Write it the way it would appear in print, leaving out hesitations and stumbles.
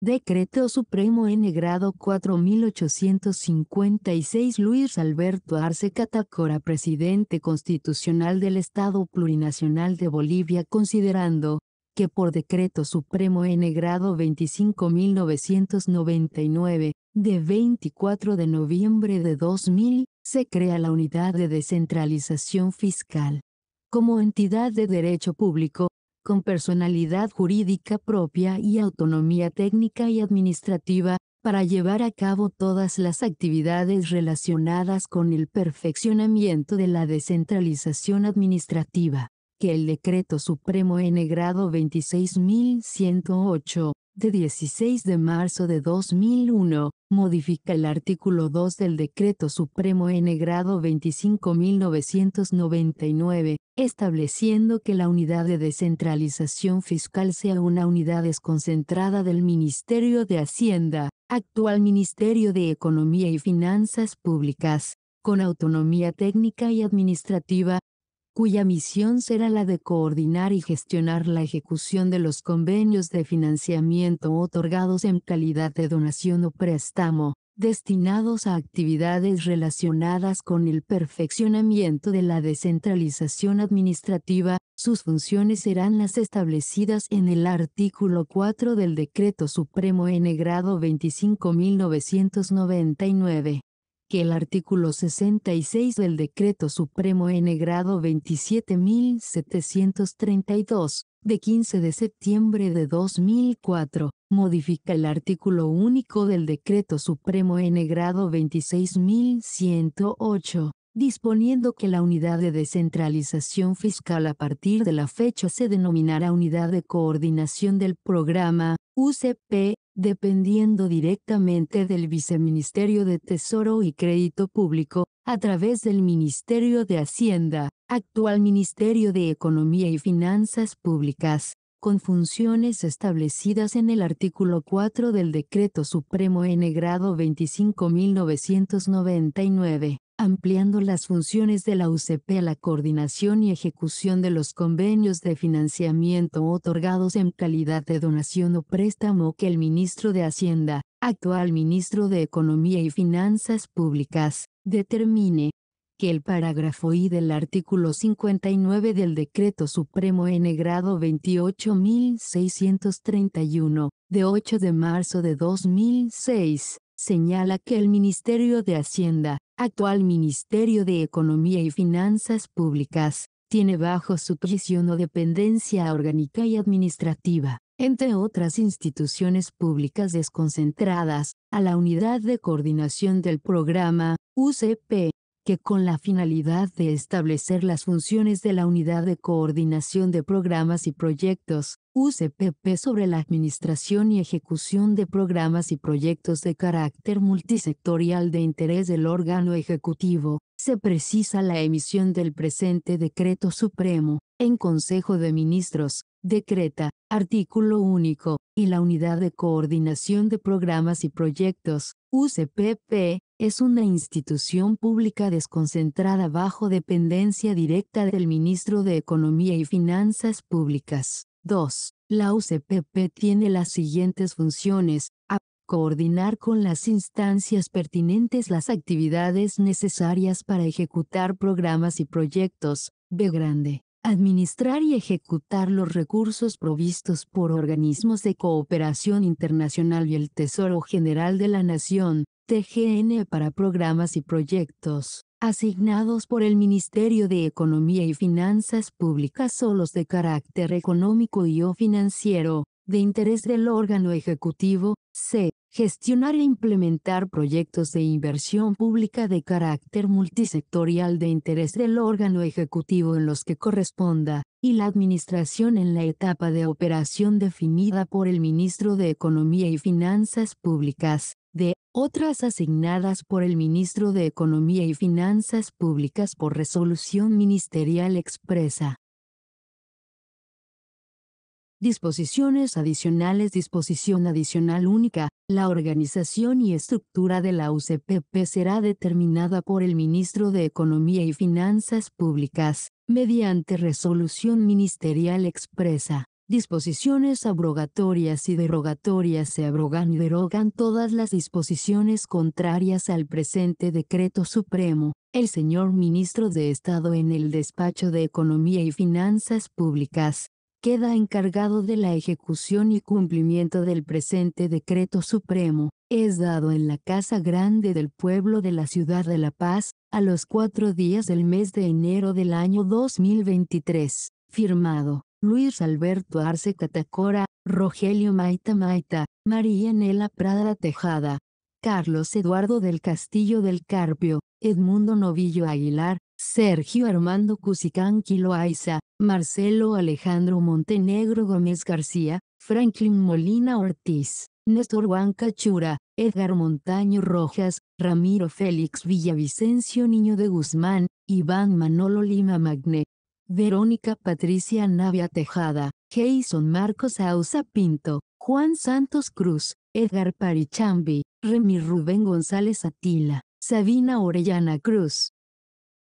Decreto Supremo N. Grado 4856. Luis Alberto Arce Catacora, Presidente Constitucional del Estado Plurinacional de Bolivia, considerando que por Decreto Supremo N. Grado 25.999, de 24 de noviembre de 2000, se crea la Unidad de Descentralización Fiscal como entidad de derecho público, con personalidad jurídica propia y autonomía técnica y administrativa, para llevar a cabo todas las actividades relacionadas con el perfeccionamiento de la descentralización administrativa, que el Decreto Supremo N. Grado 26.108, de 16 de marzo de 2001, modifica el artículo 2 del Decreto Supremo N. Grado 25.999, estableciendo que la Unidad de Descentralización Fiscal sea una unidad desconcentrada del Ministerio de Hacienda, actual Ministerio de Economía y Finanzas Públicas, con autonomía técnica y administrativa, cuya misión será la de coordinar y gestionar la ejecución de los convenios de financiamiento otorgados en calidad de donación o préstamo, destinados a actividades relacionadas con el perfeccionamiento de la descentralización administrativa. Sus funciones serán las establecidas en el artículo 4 del Decreto Supremo N. Grado 25.999. Que el artículo 66 del Decreto Supremo N. Grado 27.732, de 15 de septiembre de 2004, modifica el artículo único del Decreto Supremo N. Grado 26.108, disponiendo que la Unidad de Descentralización Fiscal a partir de la fecha se denominará Unidad de Coordinación del Programa, UCP, dependiendo directamente del Viceministerio de Tesoro y Crédito Público, a través del Ministerio de Hacienda, actual Ministerio de Economía y Finanzas Públicas, con funciones establecidas en el artículo 4 del Decreto Supremo N. Grado 25.999. Ampliando las funciones de la UCP a la coordinación y ejecución de los convenios de financiamiento otorgados en calidad de donación o préstamo, que el Ministro de Hacienda, actual Ministro de Economía y Finanzas Públicas, determine que el parágrafo I del artículo 59 del Decreto Supremo N. Grado 28.631, de 8 de marzo de 2006, señala que el Ministerio de Hacienda, actual Ministerio de Economía y Finanzas Públicas, tiene bajo su prisión o dependencia orgánica y administrativa, entre otras instituciones públicas desconcentradas, a la Unidad de Coordinación del Programa, UCP, que con la finalidad de establecer las funciones de la Unidad de Coordinación de Programas y Proyectos, UCPP, sobre la administración y ejecución de programas y proyectos de carácter multisectorial de interés del órgano ejecutivo, se precisa la emisión del presente Decreto Supremo, en Consejo de Ministros, decreta, artículo único, y la Unidad de Coordinación de Programas y Proyectos, UCPP, es una institución pública desconcentrada bajo dependencia directa del Ministro de Economía y Finanzas Públicas. 2. La UCPP tiene las siguientes funciones: a. Coordinar con las instancias pertinentes las actividades necesarias para ejecutar programas y proyectos. B. Grande. Administrar y ejecutar los recursos provistos por organismos de cooperación internacional y el Tesoro General de la Nación, TGN, para programas y proyectos asignados por el Ministerio de Economía y Finanzas Públicas o los de carácter económico y o financiero, de interés del órgano ejecutivo. C. Gestionar e implementar proyectos de inversión pública de carácter multisectorial de interés del órgano ejecutivo en los que corresponda, y la administración en la etapa de operación definida por el Ministro de Economía y Finanzas Públicas. D. Otras asignadas por el Ministro de Economía y Finanzas Públicas por resolución ministerial expresa. Disposiciones adicionales. Disposición adicional única. La organización y estructura de la UCPP será determinada por el Ministro de Economía y Finanzas Públicas, mediante resolución ministerial expresa. Disposiciones abrogatorias y derogatorias. Se abrogan y derogan todas las disposiciones contrarias al presente decreto supremo. El señor Ministro de Estado en el Despacho de Economía y Finanzas Públicas queda encargado de la ejecución y cumplimiento del presente decreto supremo. Es dado en la Casa Grande del Pueblo de la Ciudad de La Paz, a los 4 días del mes de enero del año 2023. Firmado Luis Alberto Arce Catacora, Rogelio Maita Maita, María Nela Prada Tejada, Carlos Eduardo del Castillo del Carpio, Edmundo Novillo Aguilar, Sergio Armando Cusicanqui Loaiza, Marcelo Alejandro Montenegro Gómez García, Franklin Molina Ortiz, Néstor Huanca Chura, Edgar Montaño Rojas, Ramiro Félix Villavicencio Niño de Guzmán, Iván Manolo Lima Magne, Verónica Patricia Navia Tejada, Jason Marcos Ausa Pinto, Juan Santos Cruz, Edgar Parichambi, Remy Rubén González Atila, Sabina Orellana Cruz,